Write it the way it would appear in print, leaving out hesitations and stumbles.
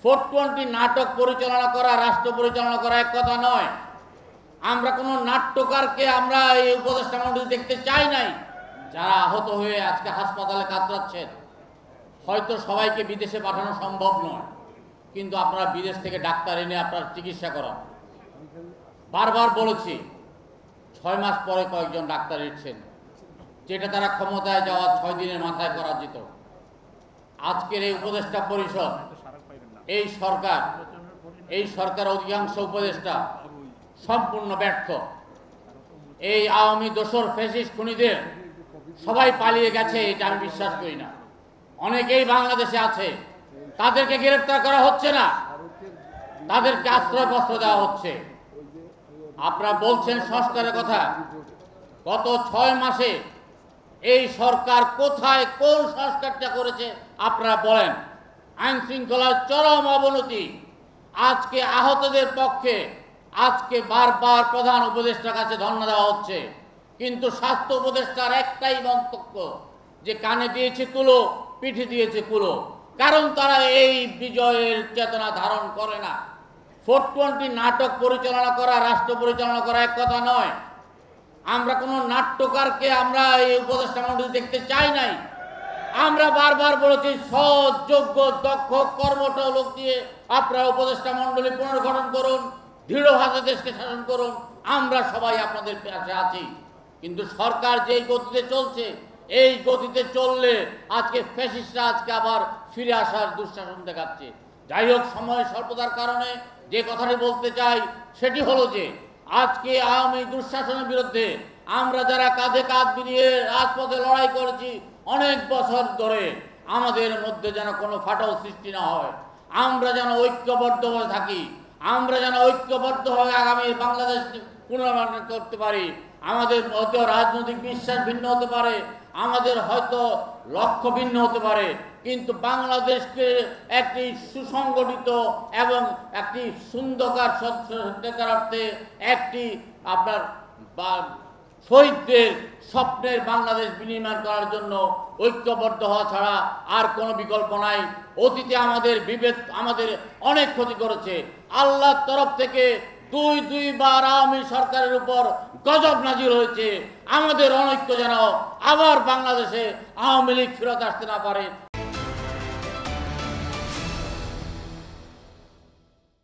420 নাটক পরিচালনা করা, রাষ্ট্র পরিচালনা করা এক কথা নয়। আমরা কোনো নাট্যকারকে আমরা এই উপদেষ্টা মণ্ডলী দেখতে চাই নাই। যারা আহত হয়ে আজকে হাসপাতালে কাতরাচ্ছেন, হয়তো সবাইকে বিদেশে পাঠানো সম্ভব নয়, কিন্তু আপনারা বিদেশ থেকে ডাক্তার এনে আপনার চিকিৎসা করান। বারবার বলেছি 6 মাস পরে কয়েকজন ডাক্তার এসেছেন, যেটা তারা ক্ষমতায় যাওয়ার 6 দিনের মাথায় করা যেত। আজকের এই উপদেষ্টা পরিষদ, এই সরকার অধিকাংশ উপদেষ্টা সম্পূর্ণ ব্যর্থ। এই আওয়ামী দোসর ফ্যাসিস্ট খুনিদের সবাই পালিয়ে গেছে, এটা আমি বিশ্বাস করি না। অনেকেই বাংলাদেশে আছে, তাদেরকে গ্রেফতার করা হচ্ছে না, তাদেরকে আশ্রয় বস্ত্র দেওয়া হচ্ছে। আপনারা বলছেন সংস্কারের কথা, গত 6 মাসে এই সরকার কোথায় কোন সংস্কারটা করেছে আপনারা বলেন। আইন শৃঙ্খলার চরম অবনতি। আজকে আহতদের পক্ষে আজকে বারবার প্রধান উপদেষ্টার কাছে ধর্ণা দেওয়া হচ্ছে, কিন্তু স্বাস্থ্য উপদেষ্টার একটাই মন্তব্য যে কানে দিয়েছে তুলো, পিঠে দিয়েছে কুলো। কারণ তারা এই বিজয়ের চেতনা ধারণ করে না। 420 নাটক পরিচালনা করা, রাষ্ট্র পরিচালনা করা এক কথা নয়। আমরা কোনো নাট্যকারকে আমরা এই উপদেষ্টা মণ্ডলী দেখতে চাই নাই। আমরা বারবার বলেছি সৎ, যোগ্য, দক্ষ, কর্মঠ লোক দিয়ে আপনারা উপদেষ্টা মণ্ডলী পুনর্গঠন করুন, দৃঢ়ভাবে দেশকে শাসন করুন। আমরা সবাই আপনাদের পাশে আছি। কিন্তু সরকার যেই গতিতে চলছে, এই গতিতে চললে আজকে ফ্যাসিস্টরা আজকে আবার ফিরে আসার দুঃশাসন দেখাচ্ছে। যাই হোক, সময় স্বল্পতার কারণে যে কথাটি বলতে চাই সেটি হলো যে আজকে আওয়ামী দুঃশাসনের বিরুদ্ধে আমরা যারা কাঁধে কাঁধ মিলিয়ে রাজপথে লড়াই করেছি অনেক বছর ধরে, আমাদের মধ্যে যেন কোনো ফাটল সৃষ্টি না হয়, আমরা যেন ঐক্যবদ্ধ হয়ে থাকি, আমরা যেন ঐক্যবদ্ধ হয়ে আগামী বাংলাদেশ পুনর্নির্মাণ করতে পারি। আমাদের মধ্যে রাজনৈতিক বিশ্বাস ভিন্ন হতে পারে, আমাদের হয়তো লক্ষ্য ভিন্ন হতে পারে, কিন্তু বাংলাদেশকে একটি সুসংগঠিত এবং একটি সুন্দর সত্যিকার অর্থে একটি আপনার শহীদদের স্বপ্নের বাংলাদেশ বিনির্মাণ করার জন্য ঐক্যবদ্ধ হওয়া ছাড়া আর কোনো বিকল্প নাই। অতীতে আমাদের বিভেদ আমাদের অনেক ক্ষতি করেছে। আল্লাহর তরফ থেকে দুইবার আওয়ামী সরকারের উপর গজব নাজির হয়েছে। আমাদের অনৈক্য যেন আবার বাংলাদেশে আওয়ামী লীগ ফেরত আসতে না পারে।